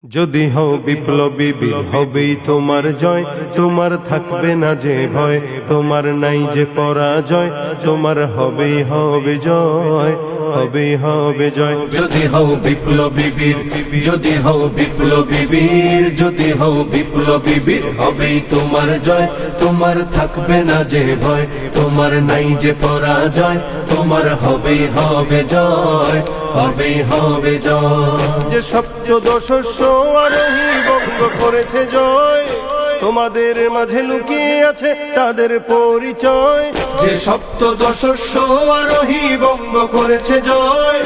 যদি হও বিপ্লবী বীর হবেই তোমার জয়, তোমার থাকবে না যে ভয়, তোমার নাই যে পরাজয়, তোমার হবেই হবে জয়, হবেই হবে জয়। যদি হও বিপ্লবী বীর, যদি হও বিপ্লবী বীর, যদি হও বিপ্লবী বীর, হবেই তোমার জয়, তোমার থাকবে না যে ভয়, তোমার নাই যে পরাজয়, তোমার হবেই হবে জয়, হবেই হবে জয়। যে সপ্তদশস্য আরোহী বঙ্গ করেছে জয়, তোমাদের মাঝে লুকিয়ে আছে তাদের পরিচয়। যে সপ্তদশস্য আরোহী বঙ্গ করেছে জয়,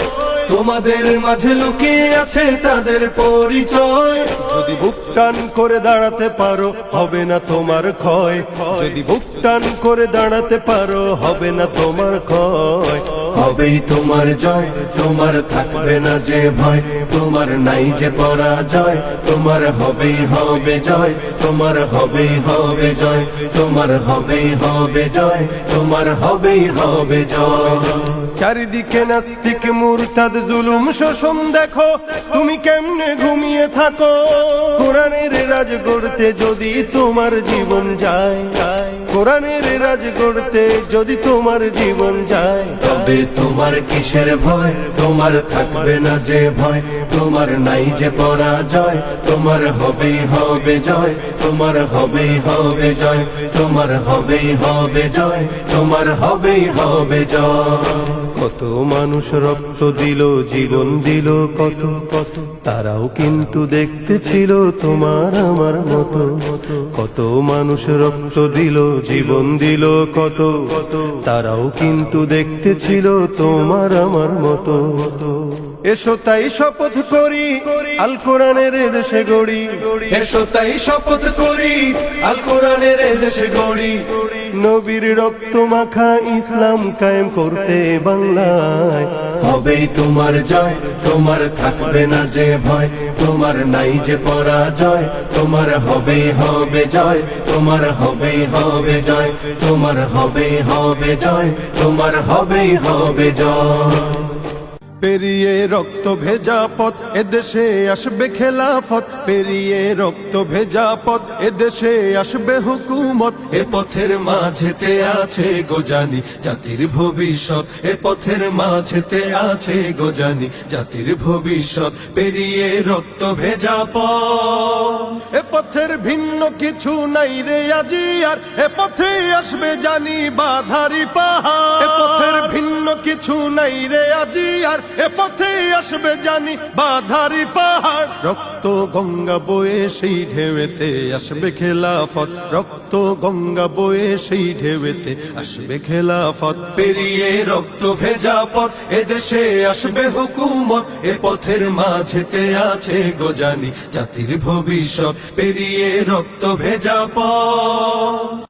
তোমাদের মাঝে লুকিয়ে আছে তাদের পরিচয়। যদি বুক টান করে দাঁড়াতে পারো হবে না তোমার ক্ষয়, যদি বুক টান করে দাঁড়াতে পারো হবে না তোমার ক্ষয়, হবেই তোমার জয়, তোমার থাকবে না যে ভয়, তোমার নাই যে পরাজয়, তোমার হবেই হবে জয়, তোমার হবেই হবে জয়, তোমার হবেই হবে জয়, তোমার হবেই হবে জয়। চারিদিকে নাস্তিক মুরতাদ জুলুম শোষণ দেখো, তুমি কেমনে ঘুমিয়ে থাকো। কোরআনের রাজ গড়তে যদি তোমার জীবন যায়, কোরআনের রাজ গড়তে যদি তোমার জীবন যায়, তবে তোমার কিসের ভয়, তোমার থাকবে না যে ভয়, তোমার নাই যে পরাজয়, তোমার হবেই হবে জয়, তোমার হবেই হবে জয়, তোমার হবেই হবে জয়, তোমার হবেই হবে জয়। কত মানুষ রক্ত দিল, জীবন দিল কত কত, তারাও কিন্তু দেখতে ছিল তোমার আমার মতো। কত মানুষ রক্ত দিল, জীবন দিল কত কত, তারাও কিন্তু দেখতে ছিল তোমার আমার মতো। এসো তাই শপথ করি আল কোরআনের দেশে গড়ি, এসো তাই শপথ করি আল কোরআনের দেশে গড়ি, নবীর রক্ত মাখা ইসলাম কায়েম করতে বাংলায়। হবেই তোমার জয়, তোমার থাকবে না যে ভয়, তোমার নাই যে পরাজয়, তোমার হবেই হবে জয়, তোমার হবেই হবে জয়, তোমার হবেই হবে জয়, তোমার হবেই হবে জয়। পেরিয়ে রক্ত ভেজা পথ এদেশে আসবে খেলাফত, পেরিয়ে রক্ত ভেজা পথ এদেশে আসবে হুকুমত। এ পথের মাঝেতে আছে গোজানি জাতির ভবিষ্যৎ, এ পথের মাঝেতে আছে গোজানি জাতির ভবিষ্যৎ। পেরিয়ে রক্ত ভেজা পথ, এ পথের ভিন্ন কিছু নাই রে আজি আর, এ পথে আসবে জানি বাধারি পাহাড়। এ পথের ভিন্ন কিছু নাই রে আজি আর, এ পথে আসবে জানি বাধারি পাহাড়। রক্ত গঙ্গা বয়ে সেই ঢেউতে আসবে খেলাফত, রক্ত গঙ্গা বয়ে সেই ঢেউতে আসবে খেলাফত। পেরিয়ে রক্ত ভেজা পথ এদেশে আসবে হুকুমত, এ পথের মাঝেতে আছে গোজানি জাতির ভবিষ্যৎ। পেরিয়ে রক্ত ভেজা পথ।